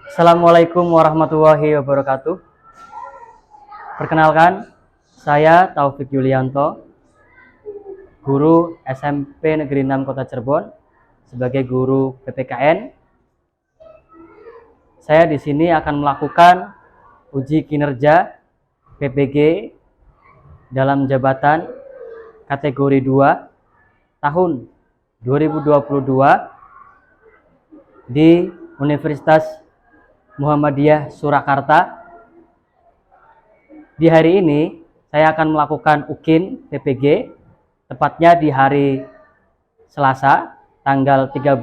Assalamualaikum warahmatullahi wabarakatuh. Perkenalkan, saya Taufik Yulianto, guru SMP Negeri 6 Kota Cirebon, sebagai guru PPKN. Saya di sini akan melakukan uji kinerja PPG dalam jabatan kategori 2 tahun 2022 di Universitas Muhammadiyah Surakarta. Di hari ini saya akan melakukan UKIN PPG, tepatnya di hari Selasa tanggal 13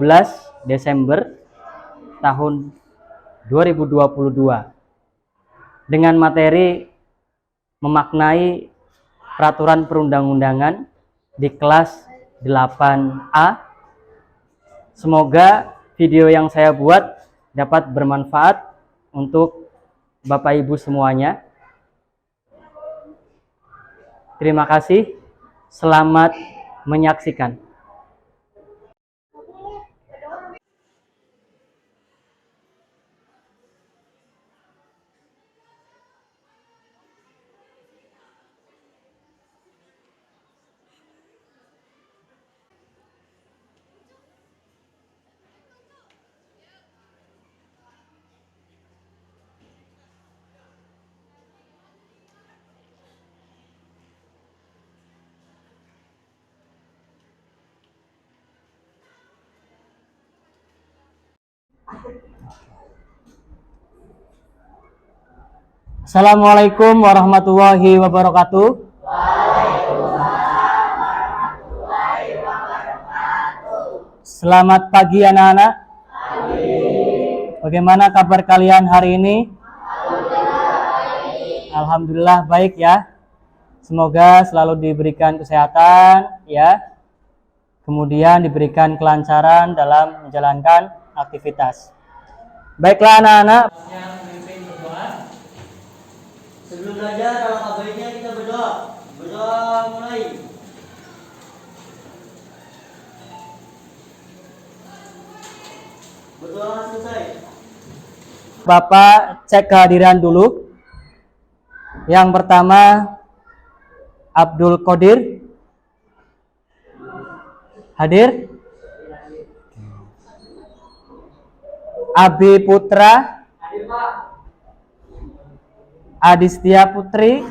Desember tahun 2022 dengan materi memaknai peraturan perundang-undangan di kelas 8A. Semoga video yang saya buat dapat bermanfaat untuk Bapak Ibu semuanya. Terima kasih. Selamat menyaksikan. Assalamualaikum warahmatullahi wabarakatuh. Selamat pagi anak-anak. Bagaimana kabar kalian hari ini? Alhamdulillah baik ya. Semoga selalu diberikan kesehatan ya. Kemudian diberikan kelancaran dalam menjalankan aktivitas. Baiklah anak-anak. Sebelum belajar, alangkah baiknya kita berdoa. Berdoa mulai. Berdoa selesai. Bapak cek kehadiran dulu. Yang pertama Abdul Qadir. Hadir? Abi Putra. Hadir, Pak. Adistia Putri.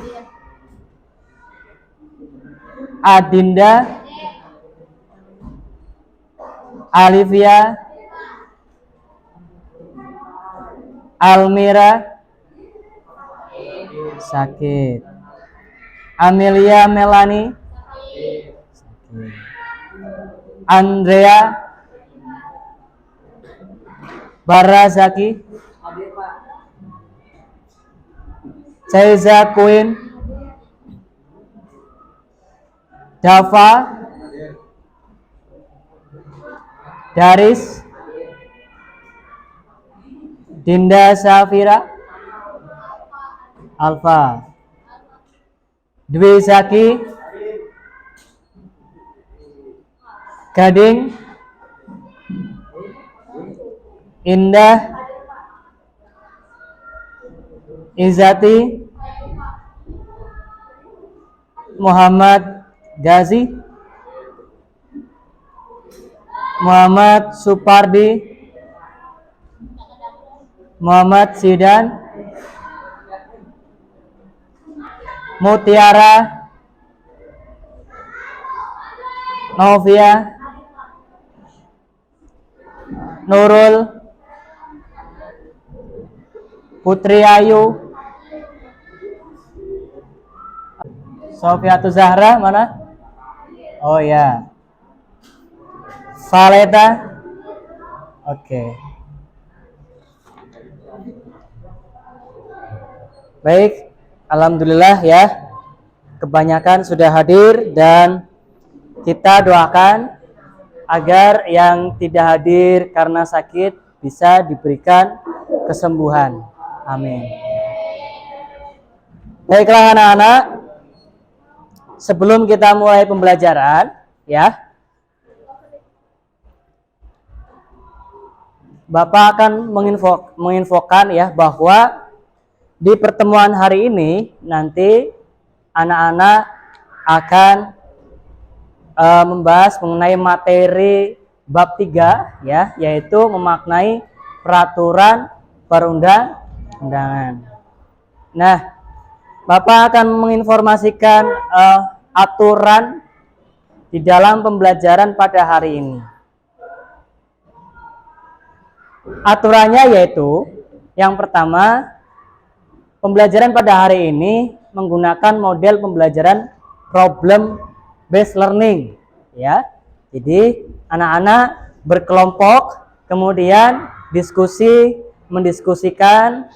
Adinda. Alivia. Almira. Sakit. Amelia Melani. Sakit. Andrea. Barazaki. Caiza Queen. Dava. Daris. Dinda Safira. Alfa. Dwi Zaki. Gading. Indah. Izati. Muhammad Gazi. Muhammad Supardi. Muhammad Sidan. Mutiara. Novia. Nurul. Putri Ayu. Sofiatu Zahra mana? Oh ya. Valeta. Oke. Baik, alhamdulillah ya. Kebanyakan sudah hadir dan kita doakan agar yang tidak hadir karena sakit bisa diberikan kesembuhan. Amin. Baiklah anak-anak, sebelum kita mulai pembelajaran ya, Bapak akan menginfokan ya bahwa di pertemuan hari ini nanti anak-anak akan membahas mengenai materi bab 3 ya, yaitu memaknai peraturan perundang-undangan. Nah, Bapak akan menginformasikan aturan di dalam pembelajaran pada hari ini. Aturannya yaitu yang pertama, pembelajaran pada hari ini menggunakan model pembelajaran problem based learning ya. Jadi anak-anak berkelompok kemudian mendiskusikan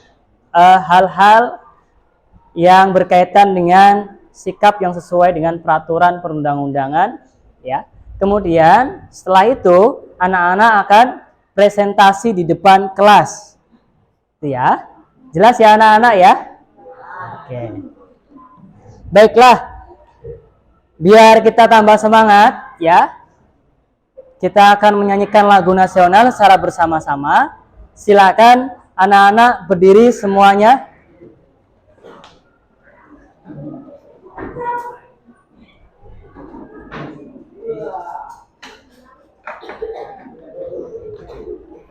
hal-hal yang berkaitan dengan sikap yang sesuai dengan peraturan perundang-undangan ya. Kemudian setelah itu anak-anak akan presentasi di depan kelas. Itu ya. Jelas ya anak-anak ya? Oke. Baiklah. Biar kita tambah semangat ya. Kita akan menyanyikan lagu nasional secara bersama-sama. Silakan anak-anak berdiri semuanya.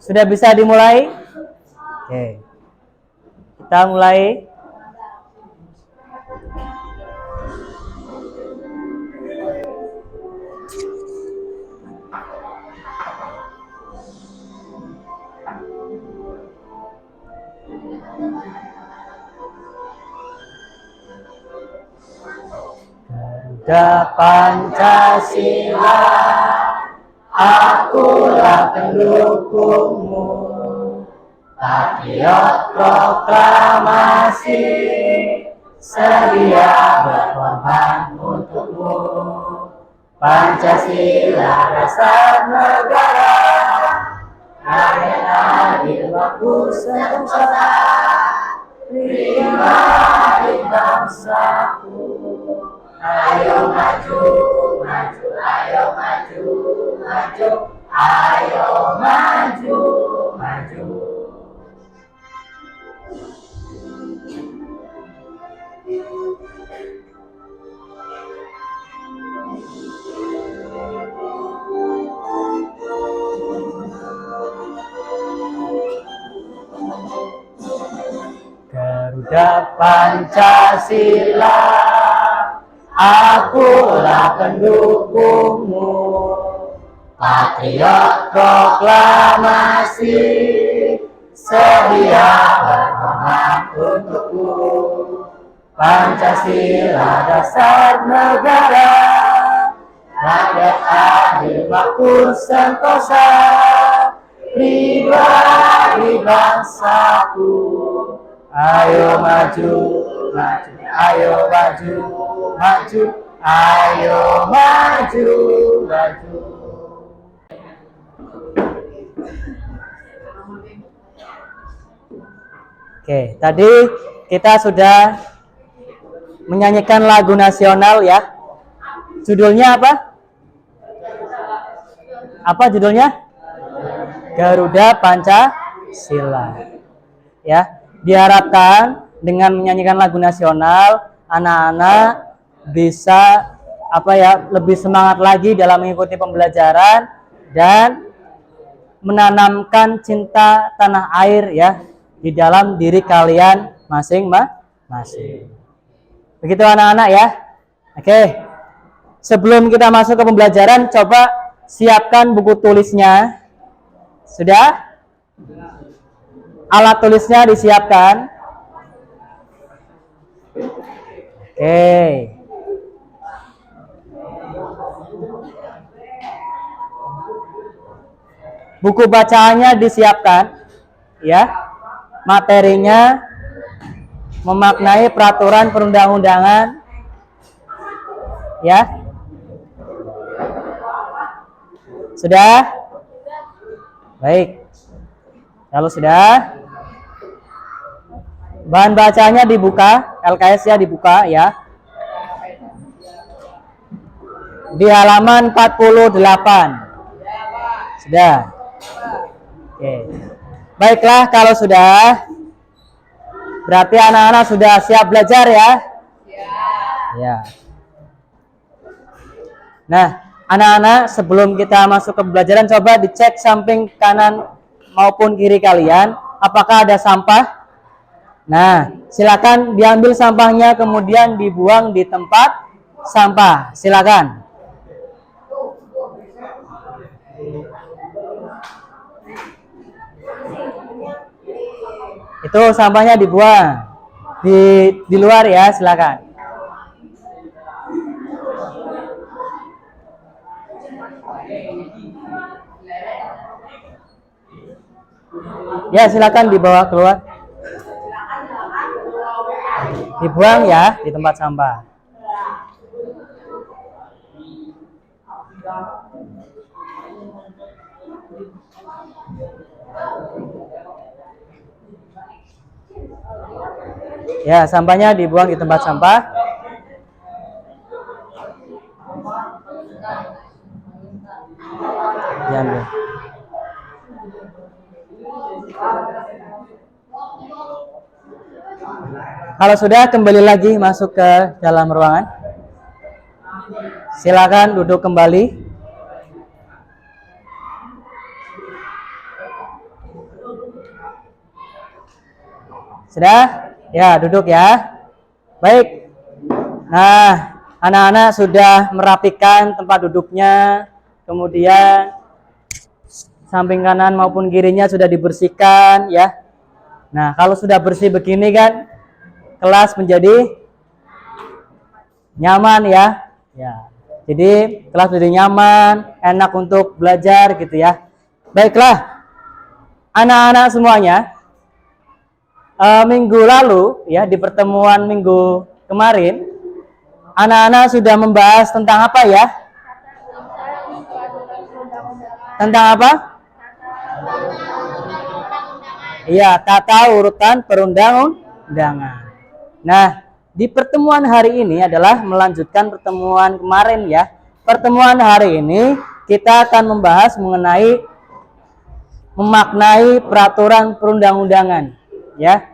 Sudah bisa dimulai? Oke. Kita mulai. Garuda Pancasila, akulah pendukungmu, patriot proklamasi, sedia berkorban untukmu. Pancasila dasar negara, rakyat adil makmur sentosa, pribadi bangsaku. Ayo maju, maju, ayo maju, maju, ayo maju, maju. Garuda Pancasila, akulah pendukungmu, patriot proklamasi, sedia berkorban untukmu. Pancasila dasar negara, rakyat adil makmur sentosa, pribadi bangsaku. Ayo maju, maju, ayo maju, maju, ayo maju, maju. Oke, tadi kita sudah menyanyikan lagu nasional ya. Judulnya apa? Apa judulnya? Garuda Pancasila. Ya, diharapkan dengan menyanyikan lagu nasional, anak-anak bisa lebih semangat lagi dalam mengikuti pembelajaran dan menanamkan cinta tanah air ya di dalam diri kalian masing-masing. Begitu anak-anak ya. Oke. Sebelum kita masuk ke pembelajaran, coba siapkan buku tulisnya. Sudah? Alat tulisnya disiapkan. Oke. Buku bacaannya disiapkan ya. Materinya memaknai peraturan perundang-undangan ya. Sudah? Baik. Kalau sudah, bahan bacanya dibuka, LKS-nya dibuka ya. Di halaman 48. Sudah. Oke. Baiklah, kalau sudah, berarti anak-anak sudah siap belajar ya? Ya. Nah, anak-anak, sebelum kita masuk ke pembelajaran, coba dicek samping kanan maupun kiri kalian, apakah ada sampah? Nah, silakan diambil sampahnya, kemudian dibuang di tempat sampah. Silakan. Itu sampahnya dibuang di luar ya, silakan. Ya, silakan dibawa keluar. Dibuang ya di tempat sampah. Ya, sampahnya dibuang di tempat sampah. Diambil. Kalau sudah, kembali lagi masuk ke dalam ruangan. Silakan duduk kembali. Sudah? Ya, duduk ya. Baik. Nah, anak-anak sudah merapikan tempat duduknya. Kemudian samping kanan maupun kirinya sudah dibersihkan ya. Nah, kalau sudah bersih begini kan kelas menjadi nyaman ya. Ya. Jadi kelas menjadi nyaman, enak untuk belajar gitu ya. Baiklah. Anak-anak semuanya, minggu lalu ya, di pertemuan minggu kemarin, anak-anak sudah membahas tentang apa ya? Tentang apa? Iya, tata urutan perundang-undangan. Nah, di pertemuan hari ini adalah melanjutkan pertemuan kemarin ya. Pertemuan hari ini kita akan membahas mengenai memaknai peraturan perundang-undangan ya.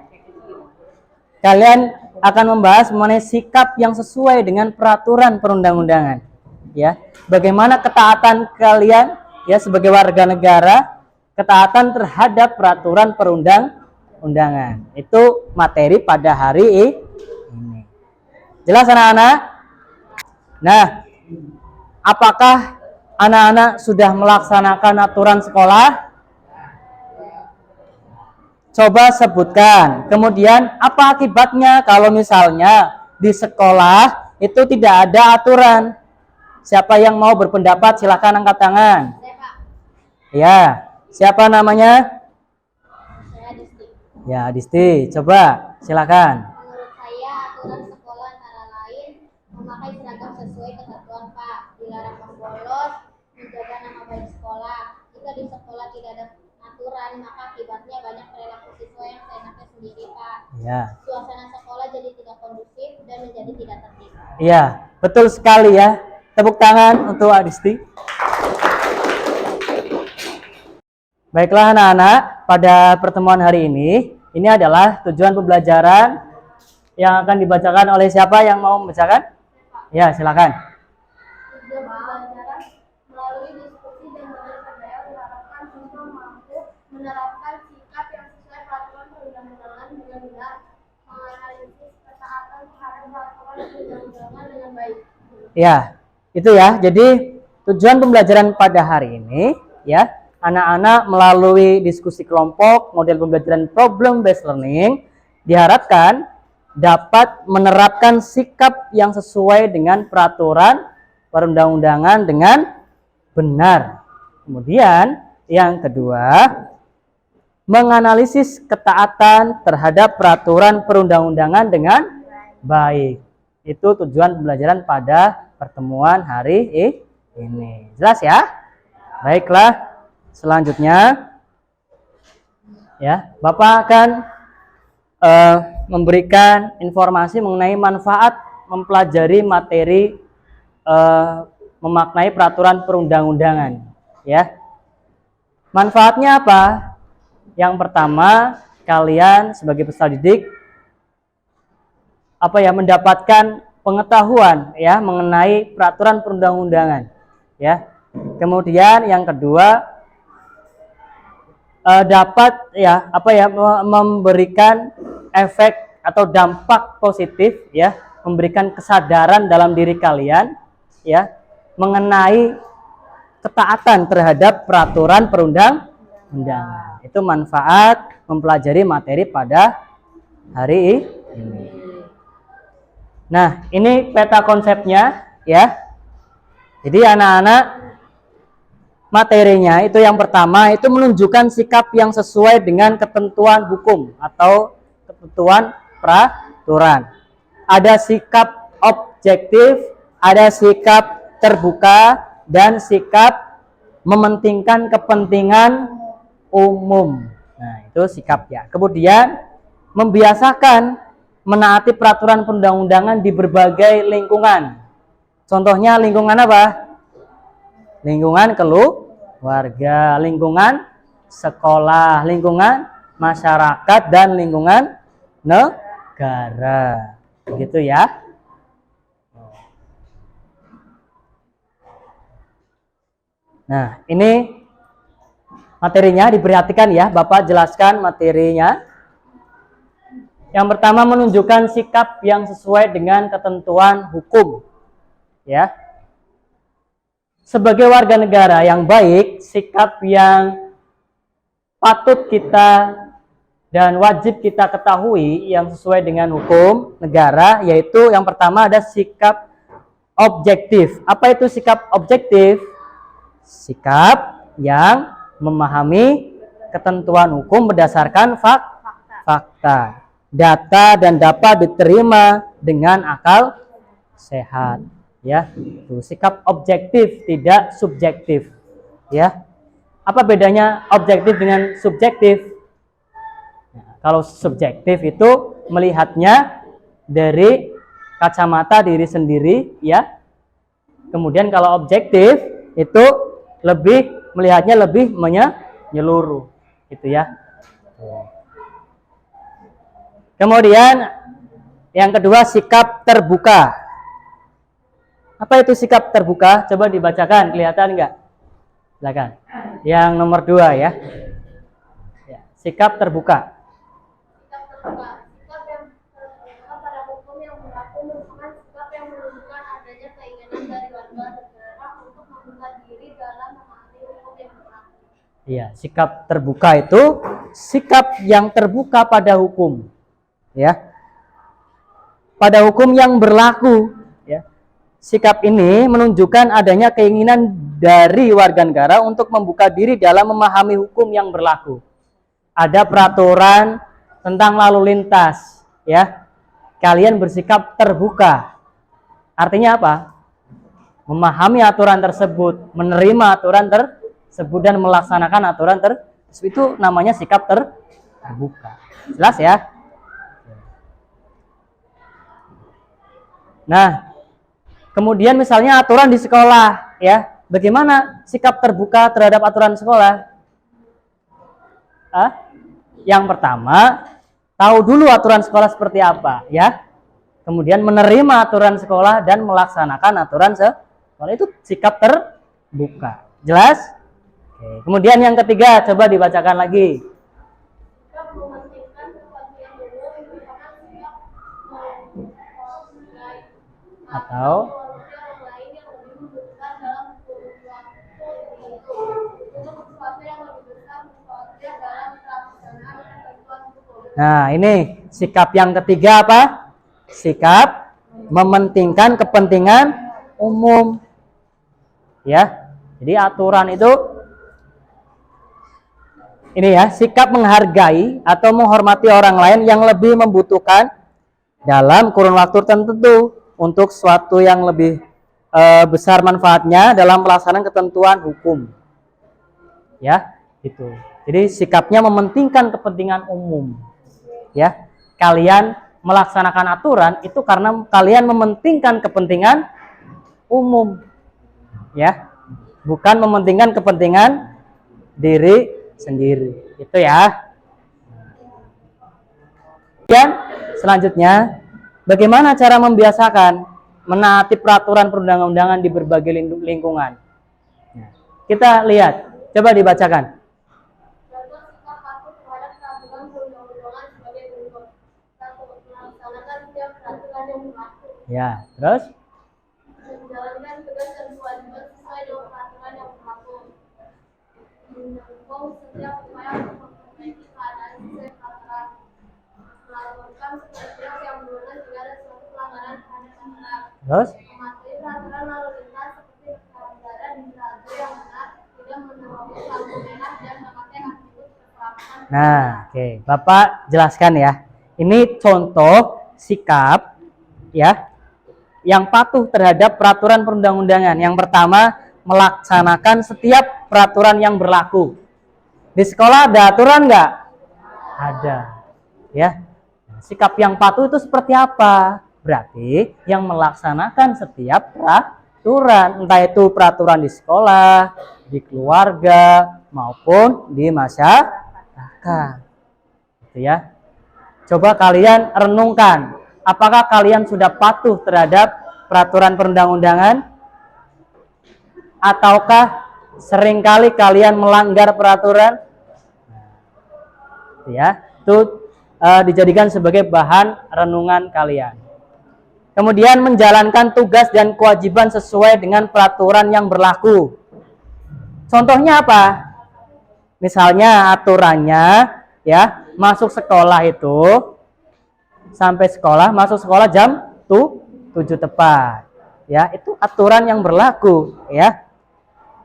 Kalian akan membahas mengenai sikap yang sesuai dengan peraturan perundang-undangan ya. Bagaimana ketaatan kalian ya sebagai warga negara, ketaatan terhadap peraturan perundang-undangan. Itu materi pada hari ini. Jelas anak-anak? Nah, apakah anak-anak sudah melaksanakan aturan sekolah? Coba sebutkan. Kemudian apa akibatnya kalau misalnya di sekolah itu tidak ada aturan? Siapa yang mau berpendapat silakan angkat tangan. Ya, siapa namanya? Saya Disti. Ya, Disti. Coba silakan. Menurut saya aturan sekolah antara lain memakai seragam sesuai ketentuan Pak, dilarang membolos, menjaga nama baik sekolah. Jika di sekolah tidak ada aturan, maka akibatnya banyak perilaku siswa yang seenaknya sendiri Pak. Ya. Suasana sekolah jadi tidak kondusif dan menjadi tidak tertib. Iya, betul sekali ya. Tepuk tangan untuk Adisti. Baiklah anak-anak, pada pertemuan hari ini adalah tujuan pembelajaran yang akan dibacakan oleh siapa yang mau membacakan? Ya, silakan. Tujuan pembelajaran melalui diskusi dan belajar PDL diharapkan siswa mampu menerapkan sikap yang sesuai peraturan perundang-undangan dengan benar, menganalisis ketaatan terhadap peraturan perundang-undangan dengan baik. Ya, itu ya. Jadi tujuan pembelajaran pada hari ini ya, anak-anak melalui diskusi kelompok model pembelajaran problem based learning diharapkan dapat menerapkan sikap yang sesuai dengan peraturan perundang-undangan dengan benar. Kemudian yang kedua, menganalisis ketaatan terhadap peraturan perundang-undangan dengan baik. Itu tujuan pembelajaran pada pertemuan hari ini. Jelas ya? Baiklah, selanjutnya ya, Bapak akan memberikan informasi mengenai manfaat mempelajari materi memaknai peraturan perundang-undangan ya. Manfaatnya apa? Yang pertama, kalian sebagai peserta didik mendapatkan pengetahuan ya mengenai peraturan perundang-undangan ya. Kemudian yang kedua, dapat memberikan efek atau dampak positif ya, memberikan kesadaran dalam diri kalian ya mengenai ketaatan terhadap peraturan perundang-undangan. Itu manfaat mempelajari materi pada hari ini. Nah, ini peta konsepnya ya. Jadi anak-anak, materinya itu yang pertama itu menunjukkan sikap yang sesuai dengan ketentuan hukum atau ketentuan peraturan. Ada sikap objektif, ada sikap terbuka, dan sikap mementingkan kepentingan umum. Nah, itu sikap ya. Kemudian membiasakan menaati peraturan perundang-undangan di berbagai lingkungan. Contohnya lingkungan apa? Lingkungan keluarga, lingkungan sekolah, lingkungan masyarakat, dan lingkungan negara. Begitu ya. Nah, ini materinya, diperhatikan ya, Bapak jelaskan materinya. Yang pertama, menunjukkan sikap yang sesuai dengan ketentuan hukum. Ya. Sebagai warga negara yang baik, sikap yang patut kita dan wajib kita ketahui yang sesuai dengan hukum negara, yaitu yang pertama ada sikap objektif. Apa itu sikap objektif? Sikap yang memahami ketentuan hukum berdasarkan fakta. Data dan dapat diterima dengan akal sehat ya. Itu sikap objektif, tidak subjektif ya. Apa bedanya objektif dengan subjektif? Nah, kalau subjektif itu melihatnya dari kacamata diri sendiri ya. Kemudian kalau objektif itu melihatnya lebih menyeluruh gitu ya. Kemudian yang kedua, sikap terbuka. Apa itu sikap terbuka? Coba dibacakan, kelihatan enggak? Silakan. Yang nomor 2 ya. Sikap terbuka. Sikap terbuka. Sikap yang terbuka pada hukum yang berlaku merupakan sikap yang menunjukkan adanya keinginan dari warga negara untuk membuka diri dalam memahami hukum yang berlaku. Iya, sikap terbuka itu sikap yang terbuka pada hukum. Ya, pada hukum yang berlaku ya. Sikap ini menunjukkan adanya keinginan dari warga negara untuk membuka diri dalam memahami hukum yang berlaku. Ada peraturan tentang lalu lintas ya, kalian bersikap terbuka. Artinya apa? Memahami aturan tersebut, menerima aturan tersebut, dan melaksanakan aturan tersebut. Itu namanya sikap terbuka. Jelas ya? Nah, kemudian misalnya aturan di sekolah ya, bagaimana sikap terbuka terhadap aturan sekolah? Yang pertama, tahu dulu aturan sekolah seperti apa ya. Kemudian menerima aturan sekolah dan melaksanakan aturan sekolah, itu sikap terbuka. Jelas? Oke. Kemudian yang ketiga, coba dibacakan lagi. Sikap mementingkan kepentingan umum merupakan sikap Atau orang lain yang lebih membutuhkan dalam kurun waktu tertentu untuk sesuatu yang lebih besar sesuatu dalam pelaksanaan ketentuan hukum. Nah, ini sikap yang ketiga apa? Sikap mementingkan kepentingan umum. Ya. Jadi aturan itu ini ya, sikap menghargai atau menghormati orang lain yang lebih membutuhkan dalam kurun waktu tertentu untuk sesuatu yang lebih besar manfaatnya dalam pelaksanaan ketentuan hukum. Ya, itu. Jadi sikapnya mementingkan kepentingan umum. Ya. Kalian melaksanakan aturan itu karena kalian mementingkan kepentingan umum. Ya. Bukan mementingkan kepentingan diri sendiri. Itu ya. Dan selanjutnya, bagaimana cara membiasakan menaati peraturan perundang-undangan di berbagai lingkungan? Nah, kita lihat, coba dibacakan. Contoh sikap patuh terhadap peraturan perundang-undangan sebagai berikut. 1. Melaksanakan setiap peraturan yang berlaku. Ya, terus? Menjalankan tugas dan kewajiban sesuai dengan peraturan yang berlaku. Mendukung setiap upaya untuk memperbaiki keadaan sesuai peraturan. Melaporkan kepada pihak yang berwenang jika ada suatu pelanggaran terhadap peraturan. Terus? Mematuhi peraturan lalu lintas seperti berkendara di jalur yang benar, tidak menerobos lampu merah dan memakai atribut keselamatan. Nah, oke. Bapak jelaskan ya. Ini contoh sikap ya yang patuh terhadap peraturan perundang-undangan. Yang pertama, melaksanakan setiap peraturan yang berlaku. Di sekolah ada aturan nggak? Ada. Ya. Sikap yang patuh itu seperti apa? Berarti yang melaksanakan setiap peraturan, entah itu peraturan di sekolah, di keluarga, maupun di masyarakat. Gitu ya. Coba kalian renungkan, apakah kalian sudah patuh terhadap peraturan perundang-undangan? Ataukah seringkali kalian melanggar peraturan? Ya, itu dijadikan sebagai bahan renungan kalian. Kemudian menjalankan tugas dan kewajiban sesuai dengan peraturan yang berlaku. Contohnya apa? Misalnya aturannya ya, masuk sekolah itu sampai sekolah, masuk sekolah jam 7 tepat. Ya, itu aturan yang berlaku ya.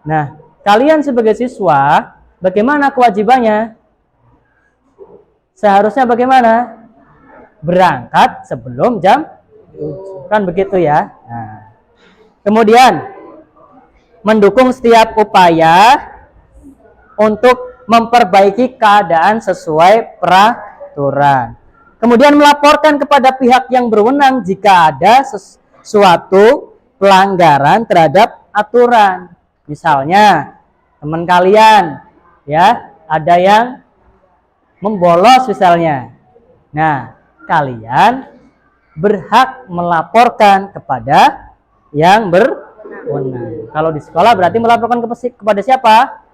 Nah, kalian sebagai siswa bagaimana kewajibannya? Seharusnya bagaimana? Berangkat sebelum jam 7. Kan begitu ya. Nah, kemudian mendukung setiap upaya untuk memperbaiki keadaan sesuai peraturan. Kemudian melaporkan kepada pihak yang berwenang jika ada suatu pelanggaran terhadap aturan. Misalnya teman kalian ya, ada yang membolos misalnya. Nah, kalian berhak melaporkan kepada yang berwenang. Kalau di sekolah berarti melaporkan kepada siapa?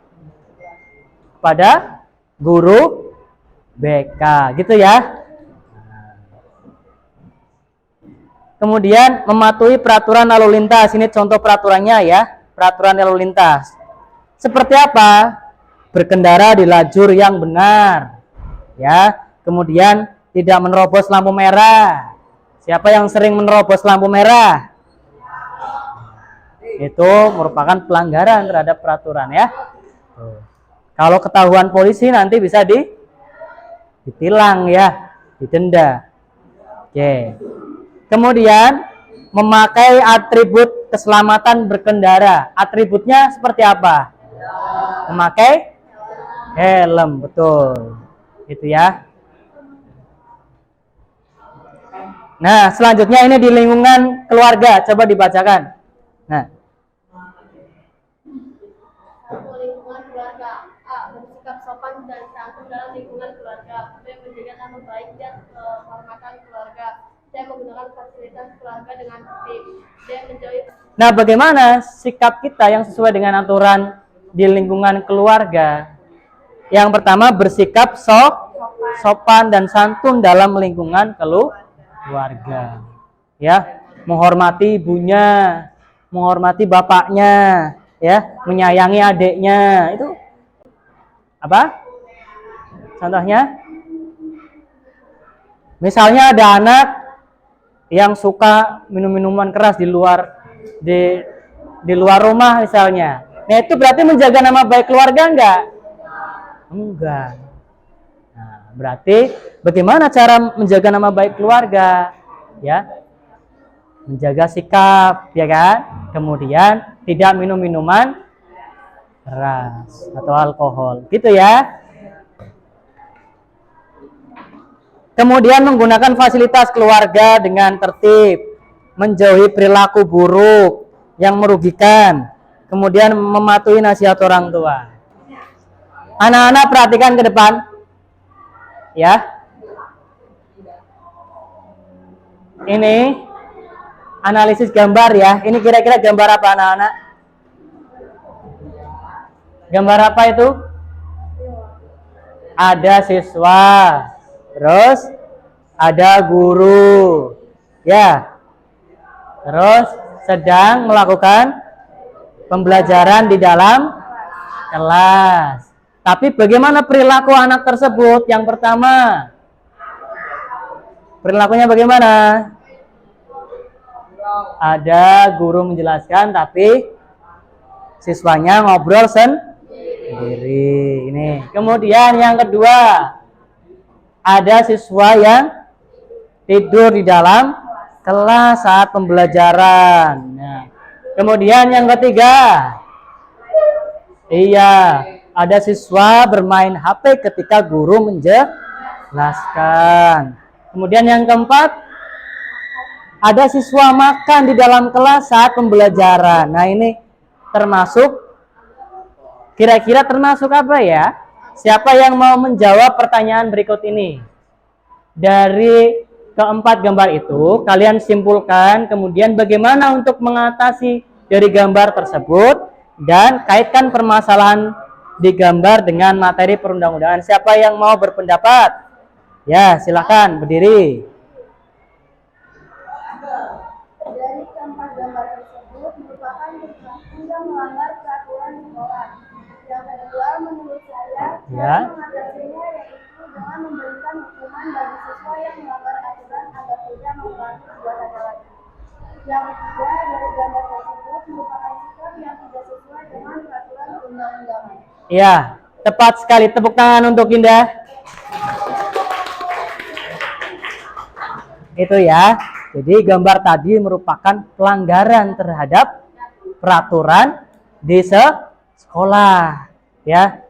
Kepada guru BK, gitu ya. Kemudian mematuhi peraturan lalu lintas. Ini contoh peraturannya ya, peraturan lalu lintas. Seperti apa? Berkendara di lajur yang benar. Ya, kemudian tidak menerobos lampu merah. Siapa yang sering menerobos lampu merah? Itu merupakan pelanggaran terhadap peraturan ya. Kalau ketahuan polisi nanti bisa ditilang ya, didenda. Oke. Kemudian memakai atribut keselamatan berkendara. Atributnya seperti apa? Memakai helm, betul. Itu ya. Nah, selanjutnya ini di lingkungan keluarga. Coba dibacakan. Nah, Lingkungan keluarga. A. Bersikap sopan dan santun dalam lingkungan keluarga. B. Menjaga nama baik dan kehormatan keluarga. C. Menggunakan fasilitas keluarga dengan tertib. D. Menjauhi. Nah, bagaimana sikap kita yang sesuai dengan aturan di lingkungan keluarga? Yang pertama, bersikap sopan dan santun dalam lingkungan keluarga. Ya, menghormati ibunya, menghormati bapaknya, ya, menyayangi adiknya. Itu apa? Contohnya? Misalnya ada anak yang suka minum minuman keras di luar rumah misalnya. Nah, itu berarti menjaga nama baik keluarga enggak? Enggak. Nah, berarti bagaimana cara menjaga nama baik keluarga? Ya. Menjaga sikap, ya kan? Kemudian tidak minum minuman keras atau alkohol. Gitu ya. Kemudian menggunakan fasilitas keluarga dengan tertib, menjauhi perilaku buruk yang merugikan, kemudian mematuhi nasihat orang tua. Anak-anak perhatikan ke depan. Ya. Ini analisis gambar ya. Ini kira-kira gambar apa anak-anak? Gambar apa itu? Ada siswa, terus ada guru, ya. Terus sedang melakukan pembelajaran di dalam kelas. Tapi bagaimana perilaku anak tersebut? Yang pertama, perilakunya bagaimana? Ada guru menjelaskan, tapi siswanya ngobrol sendiri. Ini. Kemudian yang kedua, ada siswa yang tidur di dalam kelas saat pembelajaran. Nah, kemudian yang ketiga, iya, ada siswa bermain HP ketika guru menjelaskan. Kemudian yang keempat, ada siswa makan di dalam kelas saat pembelajaran. Nah, ini termasuk, kira-kira termasuk apa ya? Siapa yang mau menjawab pertanyaan berikut ini? Dari keempat gambar itu, kalian simpulkan, kemudian bagaimana untuk mengatasi dari gambar tersebut, dan kaitkan permasalahan di gambar dengan materi perundang-undangan. Siapa yang mau berpendapat? Ya, silakan berdiri. Dari keempat gambar tersebut merupakan tidak melanggar peraturan sekolah. Yang kedua, menurut saya, Ya. cara mengatasinya yaitu dengan memberikan hukuman bagi siswa yang melanggar aturan agar tidak mengulangi perbuatannya lagi. Yang ketiga, dari gambar tersebut merupakan sikap yang tidak sesuai dengan peraturan perundang-undangan. Ya, tepat sekali. Tepuk tangan untuk Indah. Itu ya. Jadi gambar tadi merupakan pelanggaran terhadap peraturan di sekolah. Ya,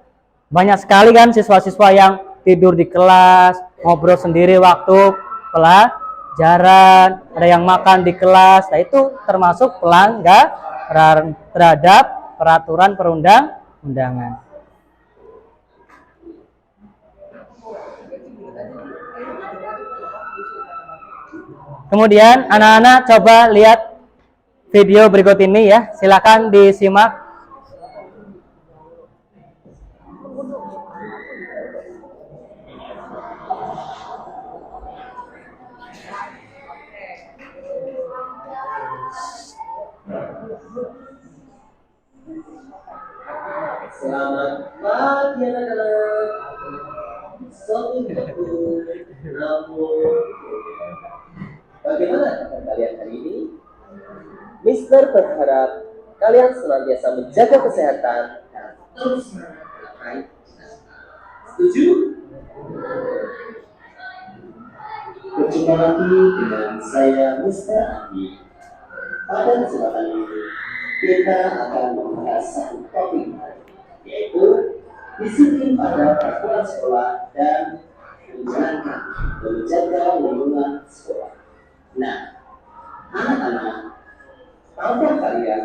banyak sekali kan siswa-siswa yang tidur di kelas, ngobrol sendiri waktu pelajaran, ada yang makan di kelas. Nah, itu termasuk pelanggaran terhadap peraturan perundang-undangan. Kemudian anak-anak coba lihat video berikut ini ya. Silakan disimak. Selamat pagi anak-anak. Sorry namun bagaimana kabar kalian hari ini? Mister berharap kalian senantiasa menjaga kesehatan dan terus meraih. Setuju? Berjumpa lagi dengan saya Mister Andi. Pada kesempatan ini kita akan membahas satu topik, yaitu disiplin pada peraturan sekolah dan menjalankan dan menjaga lingkungan sekolah. Nah, anak-anak, tahukah kalian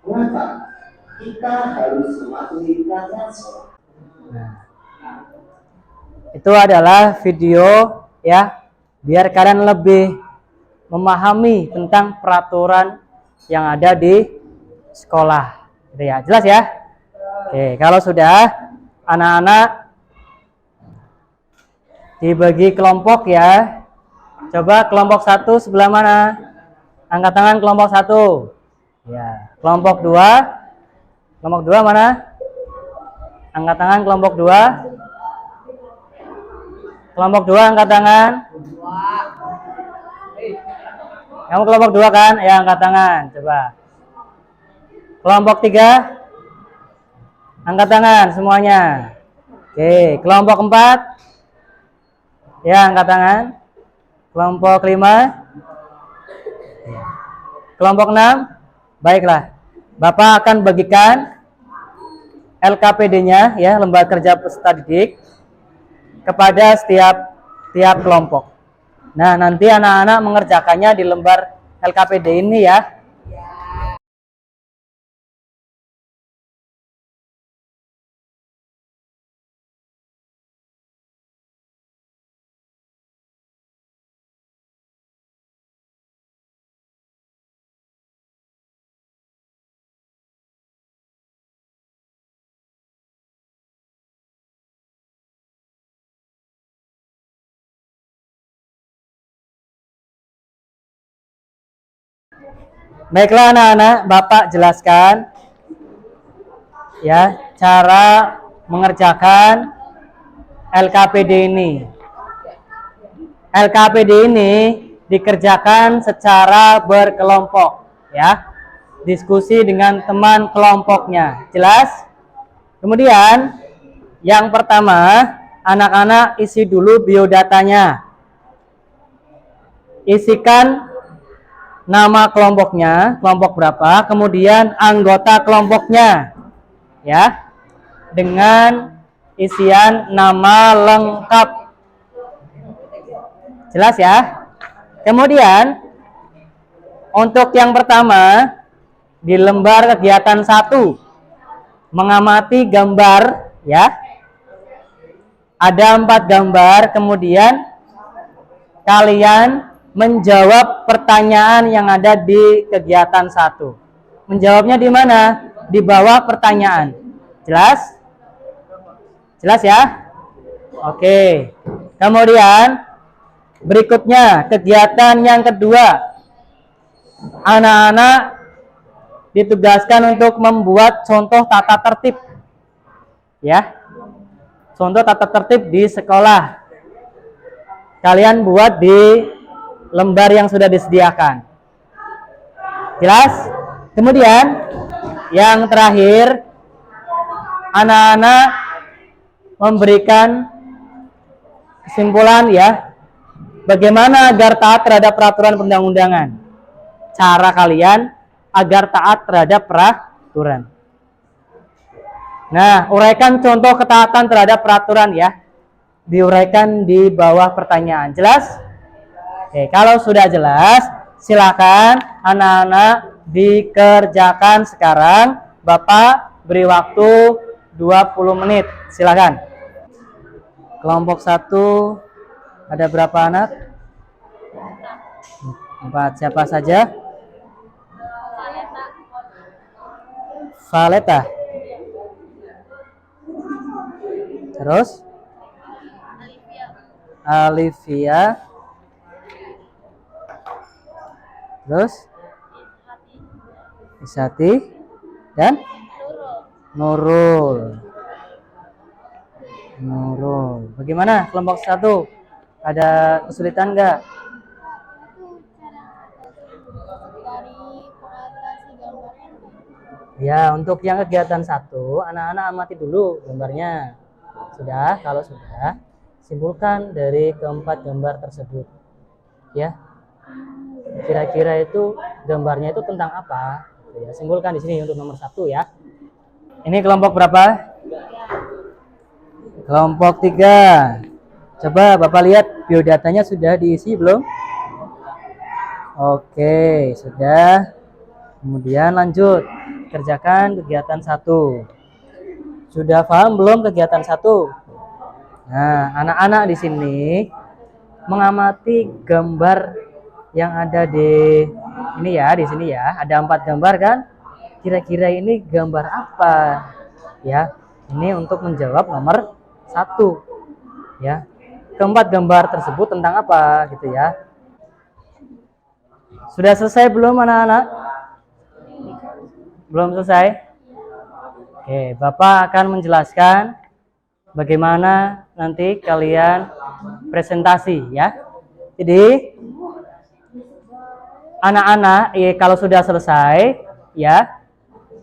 mengapa kita harus mematuhi peraturan sekolah? Nah, itu adalah video ya, biar kalian lebih memahami tentang peraturan yang ada di sekolah. Gitu ya, jelas ya? Oke, kalau sudah, anak-anak dibagi kelompok ya. Coba kelompok 1 sebelah mana? Angkat tangan kelompok 1. Ya, kelompok 2. Kelompok 2 mana? Angkat tangan kelompok 2. Kelompok 2 angkat tangan. Kamu kelompok 2 kan? Ya, angkat tangan. Coba. Kelompok 3. Angkat tangan semuanya. Oke, kelompok 4. Ya, angkat tangan. Kelompok 5. Kelompok 6. Baiklah. Bapak akan bagikan LKPD-nya ya, lembar kerja peserta didik, kepada tiap kelompok. Nah, nanti anak-anak mengerjakannya di lembar LKPD ini ya. Baiklah anak-anak, Bapak jelaskan ya cara mengerjakan LKPD ini. LKPD ini dikerjakan secara berkelompok ya. Diskusi dengan teman kelompoknya. Jelas? Kemudian yang pertama, anak-anak isi dulu biodatanya. Isikan nama kelompoknya, kelompok berapa, kemudian anggota kelompoknya ya. Dengan isian nama lengkap. Jelas ya? Kemudian untuk yang pertama di lembar kegiatan 1 mengamati gambar ya. Ada 4 gambar, kemudian kalian menjawab pertanyaan yang ada di kegiatan 1. Menjawabnya di mana? Di bawah pertanyaan. Jelas? Jelas ya? Oke. Kemudian berikutnya kegiatan yang kedua. Anak-anak ditugaskan untuk membuat contoh tata tertib. Ya. Contoh tata tertib di sekolah. Kalian buat di lembar yang sudah disediakan. Jelas? Kemudian yang terakhir, anak-anak memberikan kesimpulan ya. Bagaimana agar taat terhadap peraturan perundang-undangan? Cara kalian agar taat terhadap peraturan. Nah, uraikan contoh ketaatan terhadap peraturan ya. Diuraikan di bawah pertanyaan. Jelas? Oke, kalau sudah jelas, silakan anak-anak dikerjakan sekarang. Bapak beri waktu 20 menit. Silakan. Kelompok 1 ada berapa anak? 4. Siapa saja? Valeta. Terus? Alivia. Terus? Isati. Dan? Nurul. Nurul. Bagaimana kelompok 1? Ada kesulitan nggak? Ya, untuk yang kegiatan 1, anak-anak amati dulu gambarnya. Sudah? Kalau sudah, simpulkan dari keempat gambar tersebut. Ya. Kira-kira itu gambarnya itu tentang apa? Ya, simpulkan di sini untuk nomor 1 ya. Ini kelompok berapa? Kelompok 3. Coba Bapak lihat biodatanya sudah diisi belum? Oke, sudah. Kemudian lanjut, kerjakan kegiatan 1. Sudah paham belum kegiatan 1? Nah, anak-anak di sini mengamati gambar yang ada di ini ya, di sini ya. Ada 4 gambar kan? Kira-kira ini gambar apa? Ya, ini untuk menjawab nomor 1. Ya. Keempat gambar tersebut tentang apa gitu ya. Sudah selesai belum anak-anak? Belum selesai? Oke, Bapak akan menjelaskan bagaimana nanti kalian presentasi ya. Jadi anak-anak kalau sudah selesai ya,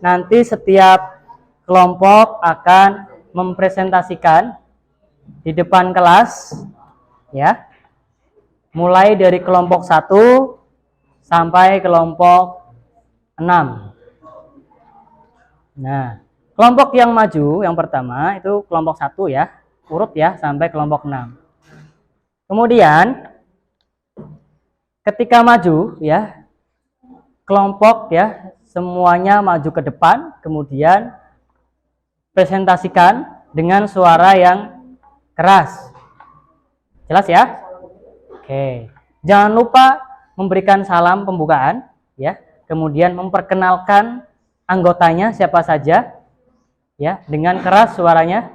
nanti setiap kelompok akan mempresentasikan di depan kelas ya. Mulai dari kelompok 1 sampai kelompok 6. Nah, kelompok yang maju yang pertama itu kelompok 1 ya, urut ya sampai kelompok 6. Kemudian ketika maju ya, kelompok ya semuanya maju ke depan, kemudian presentasikan dengan suara yang keras. Jelas ya? Oke. Jangan lupa memberikan salam pembukaan ya, kemudian memperkenalkan anggotanya siapa saja ya dengan keras suaranya.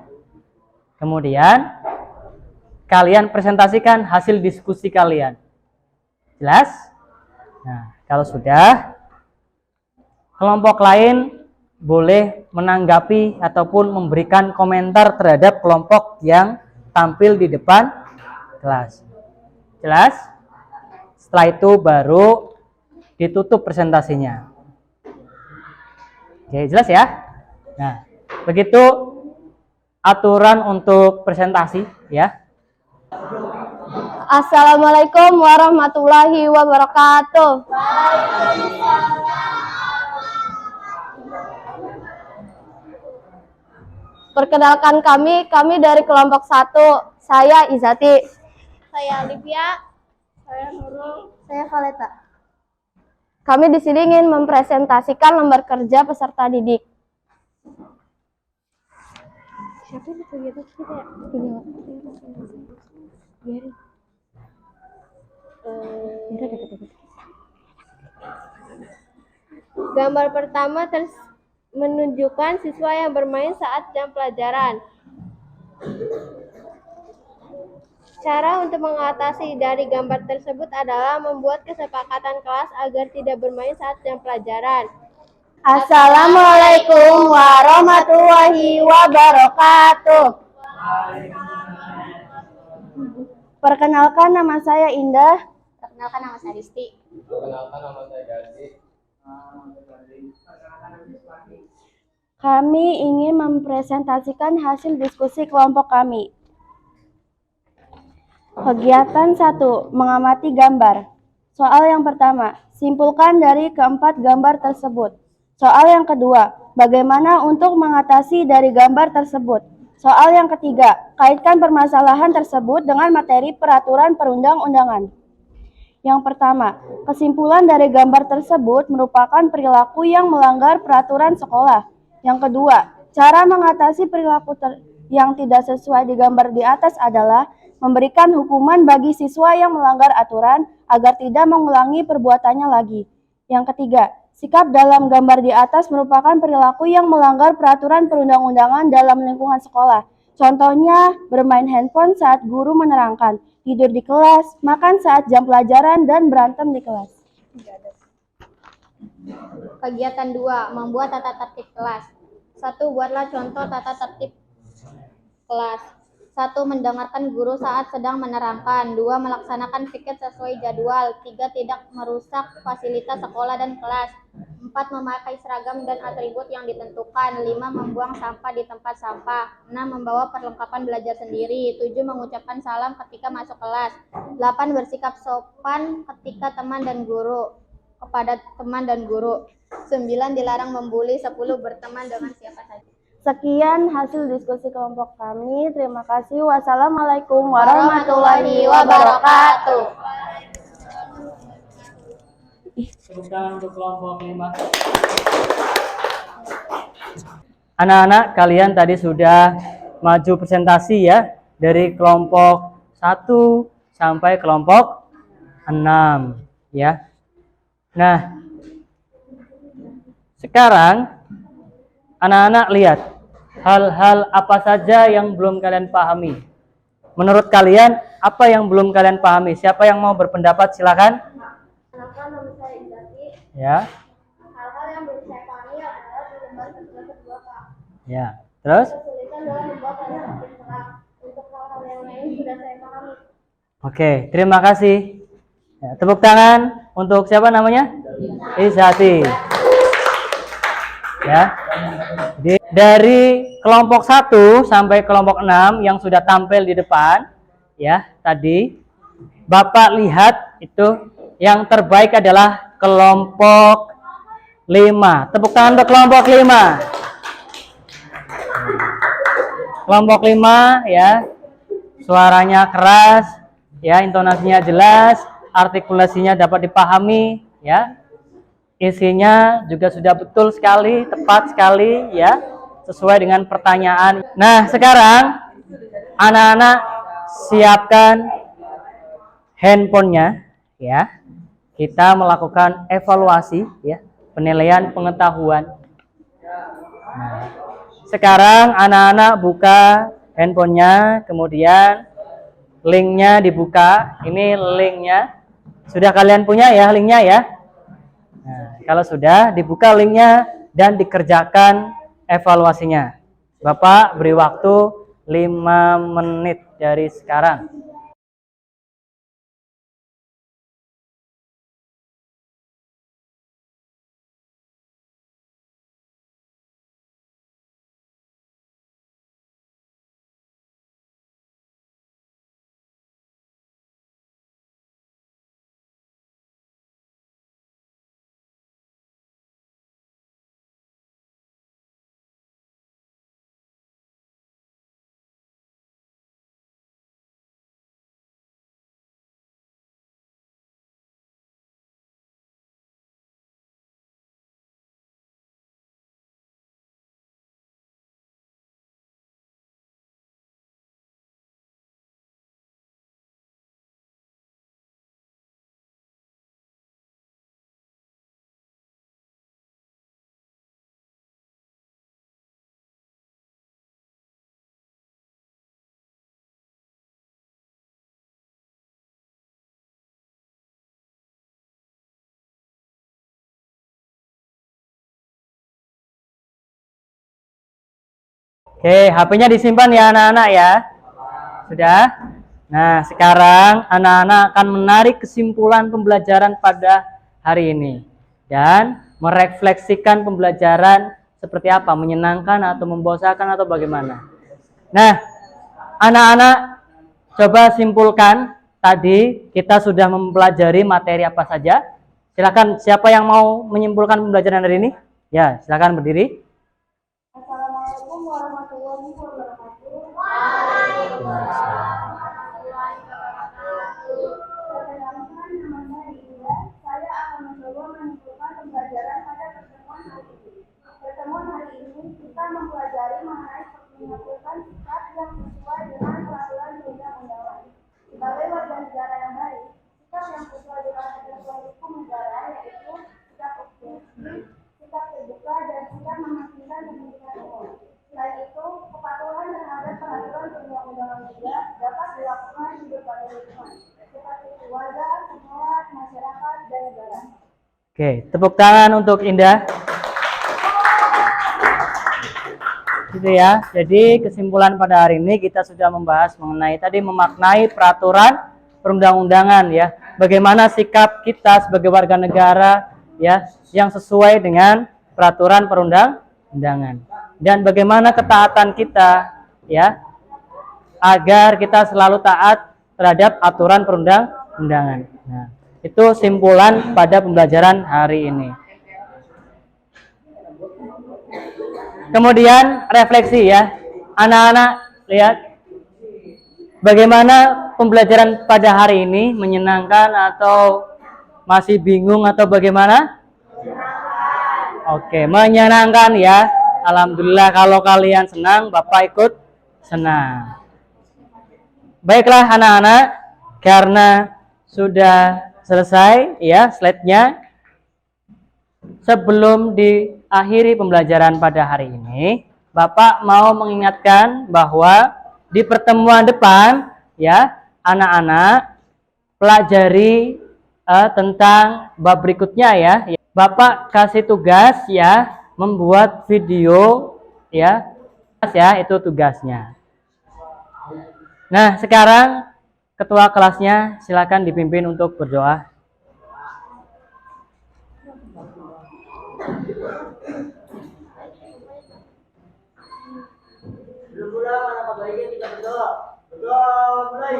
Kemudian kalian presentasikan hasil diskusi kalian. Jelas? Nah, kalau sudah kelompok lain boleh menanggapi ataupun memberikan komentar terhadap kelompok yang tampil di depan kelas. Jelas? Setelah itu baru ditutup presentasinya. Oke, jelas ya? Nah, begitu aturan untuk presentasi ya. Assalamualaikum warahmatullahi wabarakatuh. Perkenalkan kami dari kelompok 1. Saya Izati. Saya Olivia. Saya Nurul. Saya Valeta. Kami di sini ingin mempresentasikan lembar kerja peserta didik. Siapa itu kegiatan kita? Gambar pertama menunjukkan siswa yang bermain saat jam pelajaran. Cara untuk mengatasi dari gambar tersebut adalah membuat kesepakatan kelas agar tidak bermain saat jam pelajaran. Assalamualaikum warahmatullahi wabarakatuh. Perkenalkan, nama saya Indah. Perkenalkan, nama saya Risti. Perkenalkan, nama saya Gazi. Kami ingin mempresentasikan hasil diskusi kelompok kami. Kegiatan 1. Mengamati gambar. Soal yang pertama, simpulkan dari keempat gambar tersebut. Soal yang kedua, bagaimana untuk mengatasi dari gambar tersebut. Soal yang ketiga, kaitkan permasalahan tersebut dengan materi peraturan perundang-undangan. Yang pertama, kesimpulan dari gambar tersebut merupakan perilaku yang melanggar peraturan sekolah. Yang kedua, cara mengatasi perilaku yang tidak sesuai di gambar di atas adalah memberikan hukuman bagi siswa yang melanggar aturan agar tidak mengulangi perbuatannya lagi. Yang ketiga, sikap dalam gambar di atas merupakan perilaku yang melanggar peraturan perundang-undangan dalam lingkungan sekolah. Contohnya, bermain handphone saat guru menerangkan, tidur di kelas, makan saat jam pelajaran, dan berantem di kelas. Kegiatan 2, membuat tata tertib kelas. 1. Buatlah contoh tata tertib kelas. 1. Mendengarkan guru saat sedang menerangkan. 2. Melaksanakan piket sesuai jadwal. 3. Tidak merusak fasilitas sekolah dan kelas. 4. Memakai seragam dan atribut yang ditentukan. 5. Membuang sampah di tempat sampah. 6. Membawa perlengkapan belajar sendiri. 7. Mengucapkan salam ketika masuk kelas. 8. Bersikap sopan ketika kepada teman dan guru. 9. Dilarang membuli. 10. Berteman dengan siapa saja. Sekian hasil diskusi kelompok kami. Terima kasih. Wassalamualaikum warahmatullahi wabarakatuh. Tepuk tangan untuk kelompok 5. Anak-anak, kalian tadi sudah maju presentasi ya, dari kelompok 1 sampai kelompok 6 ya. Nah, sekarang anak-anak lihat hal-hal apa saja yang belum kalian pahami. Menurut kalian, apa yang belum kalian pahami? Siapa yang mau berpendapat? Silakan. Nama saya Izati. Ya. Hal-hal yang belum saya pahami adalah di lembar kerja kedua, Pak. Ya. Terus? Kesulitan dalam membuat tata tertib kelas. Untuk hal-hal yang lain sudah saya pahami. Oke, terima kasih. Ya, tepuk tangan untuk siapa namanya? Izati. Ya. Dari kelompok 1 sampai kelompok 6 yang sudah tampil di depan, ya, tadi Bapak lihat itu yang terbaik adalah kelompok 5. Tepuk tangan untuk kelompok 5. Kelompok 5 ya. Suaranya keras, ya, intonasinya jelas, artikulasinya dapat dipahami, ya. Isinya juga sudah betul sekali, tepat sekali, ya, sesuai dengan pertanyaan. Nah, sekarang anak-anak siapkan handphonenya, ya. Kita melakukan evaluasi, ya, penilaian pengetahuan. Nah, sekarang anak-anak buka handphonenya, kemudian linknya dibuka. Ini linknya. Sudah kalian punya ya linknya ya? Nah, Kalau sudah, dibuka linknya dan dikerjakan evaluasinya. Bapak beri waktu 5 menit dari sekarang. Oke, HP-nya disimpan ya anak-anak ya. Sudah? Nah, sekarang anak-anak akan menarik kesimpulan pembelajaran pada hari ini dan merefleksikan pembelajaran seperti apa, menyenangkan atau membosankan atau bagaimana. Nah, anak-anak coba simpulkan, tadi kita sudah mempelajari materi apa saja. Silakan, siapa yang mau menyimpulkan pembelajaran hari ini? Ya, silakan berdiri. Assalamualaikum warahmatullahi wabarakatuh. Perkenalkan, nama saya Indah. Saya akan mencoba menyimpulkan pembelajaran pada pertemuan hari ini. Pertemuan hari ini kita mempelajari mengenai menentukan sikap yang sesuai dengan peraturan perundang-undangan. Sebagai warga negara yang baik, sikap yang sesuai dengan ketentuan hukum negara yaitu sikap objektif, sikap terbuka, dan sikap mementingkan kepentingan umum. Selain itu, kepatuhan terhadap peraturan perundang-undangan juga dapat dilakukan di berbagai lingkungan, seperti keluarga, sekolah, masyarakat, dan negara. Oke, tepuk tangan untuk Indah. Gitu ya. Jadi kesimpulan pada hari ini kita sudah membahas mengenai tadi memaknai peraturan perundang-undangan ya. Bagaimana sikap kita sebagai warga negara ya yang sesuai dengan peraturan perundang-undangan. Dan bagaimana ketaatan kita ya agar kita selalu taat terhadap aturan perundang-undangan. Nah, itu simpulan pada pembelajaran hari ini. Kemudian refleksi ya. Anak-anak lihat bagaimana pembelajaran pada hari ini, menyenangkan atau masih bingung atau bagaimana? Oke, menyenangkan ya. Alhamdulillah kalau kalian senang, Bapak ikut senang. Baiklah anak-anak, karena sudah selesai ya slide-nya. Sebelum diakhiri pembelajaran pada hari ini, Bapak mau mengingatkan bahwa di pertemuan depan ya, anak-anak pelajari tentang bab berikutnya ya. Bapak kasih tugas ya, membuat video ya. Ya, itu tugasnya. Nah, sekarang ketua kelasnya silakan dipimpin untuk berdoa. Belum pulang, anak baiknya kita berdoa. Berdoa mulai.